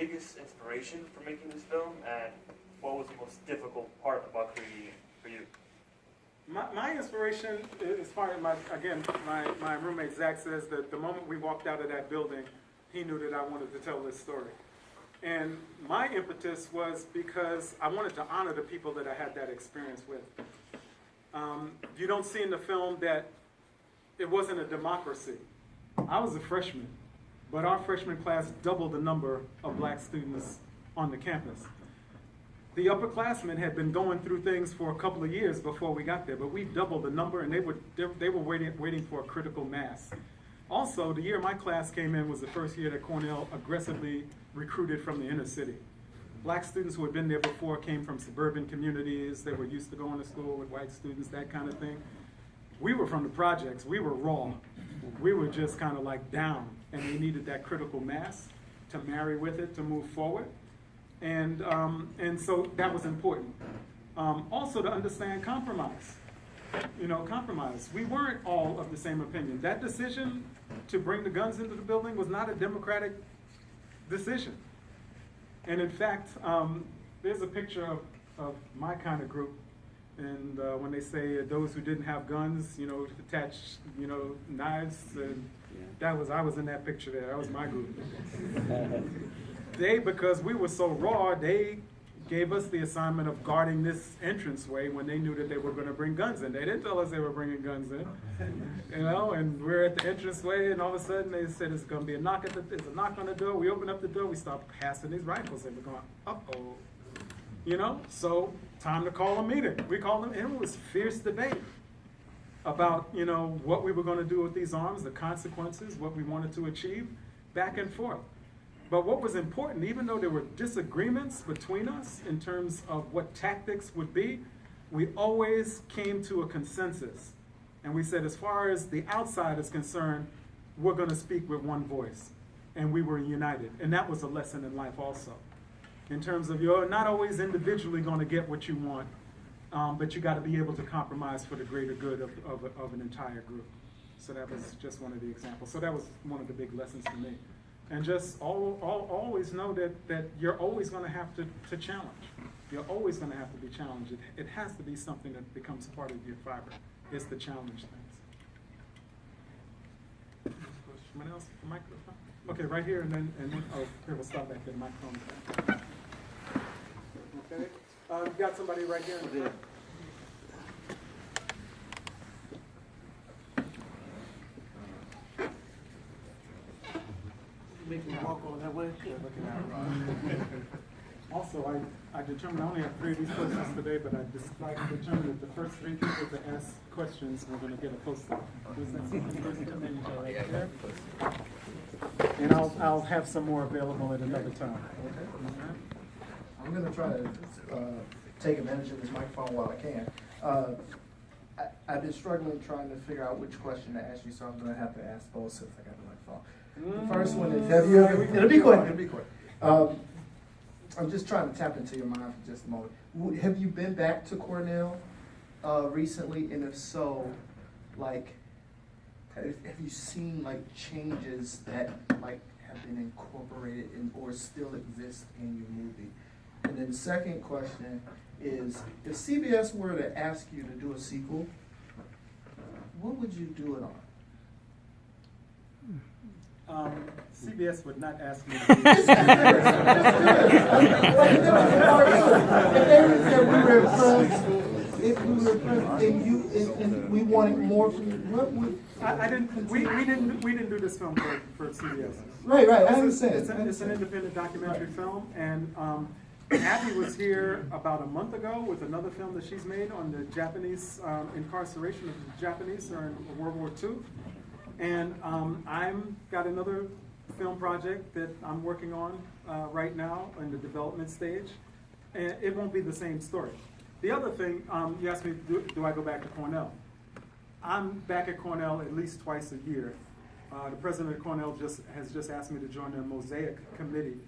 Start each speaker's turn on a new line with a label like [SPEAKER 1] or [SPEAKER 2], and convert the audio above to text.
[SPEAKER 1] biggest inspiration for making this film, and what was the most difficult part about creating it for you?
[SPEAKER 2] My inspiration, as far as my roommate Zach says that the moment we walked out of that building, he knew that I wanted to tell this story. And my impetus was because I wanted to honor the people that I had that experience with. You don't see in the film that it wasn't a democracy. I was a freshman, but our freshman class doubled the number of black students on the campus. The upperclassmen had been going through things for a couple of years before we got there, but we doubled the number, and they were waiting for a critical mass. Also, the year my class came in was the first year that Cornell aggressively recruited from the inner city. Black students who had been there before came from suburban communities. They were used to going to school with white students, that kind of thing. We were from the projects. We were raw. We were just kind of like down, and they needed that critical mass to marry with it to move forward. And so that was important. Also to understand compromise. Compromise. We weren't all of the same opinion. That decision to bring the guns into the building was not a democratic decision. And in fact, there's a picture of my kind of group. And when they say those who didn't have guns, attached, knives, and I was in that picture there. That was my group. Because we were so raw, they gave us the assignment of guarding this entranceway when they knew that they were going to bring guns in. They didn't tell us they were bringing guns in, and we're at the entranceway, and all of a sudden they said there's going to be a knock on the door. We open up the door, we start passing these rifles, and we're going, uh-oh. So time to call a meeting. We called them, and it was fierce debate about, what we were going to do with these arms, the consequences, what we wanted to achieve, back and forth. But what was important, even though there were disagreements between us in terms of what tactics would be, we always came to a consensus. And we said, as far as the outside is concerned, we're going to speak with one voice. And we were united. And that was a lesson in life also. In terms of you're not always individually going to get what you want, but you got to be able to compromise for the greater good of an entire group. So that was just one of the examples. So that was one of the big lessons to me. And just always know that you're always going to have to challenge. You're always going to have to be challenged. It has to be something that becomes part of your fiber. It's to challenge things. Someone else? The microphone? Okay, right here, and then here, we'll stop back there. The microphone. Okay. You got somebody right here? Yeah.
[SPEAKER 3] Make me walk over that way.
[SPEAKER 2] Also, I determined I only have 3 of these questions today, but I determined that the first 3 people to ask questions were going to get a poster. And I'll have some more available at another time.
[SPEAKER 4] Okay. I'm going to try to take advantage of this microphone while I can. I've been struggling trying to figure out which question to ask you, so I'm going to have to ask both since I got the microphone. The first one is, have you ever, it'll be quick. I'm just trying to tap into your mind for just a moment. Have you been back to Cornell recently? And if so, have you seen changes that have been incorporated in or still exist in your movie? And then the second question is, if CBS were to ask you to do a sequel, what would you do it on?
[SPEAKER 2] CBS would not ask me to do this.
[SPEAKER 4] If we were impressed and we wanted more from you, what would...
[SPEAKER 2] We didn't do this film for CBS.
[SPEAKER 4] Right, I understand.
[SPEAKER 2] It's an independent documentary film, and Abby was here about a month ago with another film that she's made on the Japanese incarceration of the Japanese during World War II. And I'm got another film project that I'm working on right now in the development stage. And it won't be the same story. The other thing, you asked me, do I go back to Cornell? I'm back at Cornell at least twice a year. The president of Cornell has just asked me to join their Mosaic committee